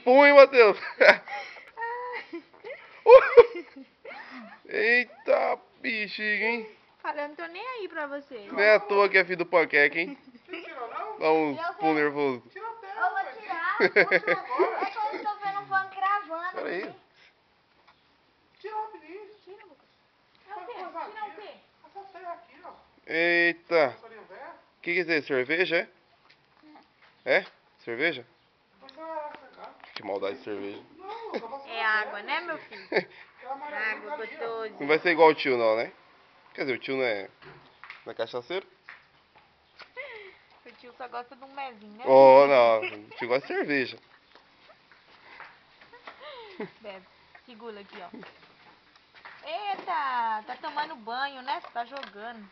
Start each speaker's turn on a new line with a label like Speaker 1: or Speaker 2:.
Speaker 1: punho, Matheus. Eita, bexiga, hein?
Speaker 2: Fala, eu não tô nem aí pra você.
Speaker 1: Não é à toa que é filho do panqueca, hein?
Speaker 3: Você tirou não?
Speaker 1: Dá um pum nervoso.
Speaker 3: Tira a tela,
Speaker 4: Eu vou
Speaker 3: velho.
Speaker 4: tirar.
Speaker 3: Vou tirar agora.
Speaker 4: É que eu tô vendo um pano gravando
Speaker 1: Peraí.
Speaker 4: aqui.
Speaker 3: Tira rapidinho.
Speaker 4: Tira, Lucas.
Speaker 2: É o quê? Tira o quê?
Speaker 3: Essa serra aqui, ó.
Speaker 1: Eita.
Speaker 3: Passarinho velho.
Speaker 1: O que é isso aí? Cerveja, é? É? Cerveja?
Speaker 3: Você vai secar.
Speaker 1: Que maldade de cerveja.
Speaker 3: Não, Lucas, passa
Speaker 2: É água, né, meu filho?
Speaker 3: Aquela amarelinha
Speaker 2: Água
Speaker 3: ali, ó.
Speaker 2: gostosa.
Speaker 1: Não vai ser igual o tio, não, né? Quer dizer, o tio não é cachaceiro?
Speaker 2: O tio só gosta de um mezinho, né?
Speaker 1: Oh, não. O tio gosta de cerveja.
Speaker 2: Bebe. Segura aqui, ó. Eita, tá tomando banho, né? Tá jogando.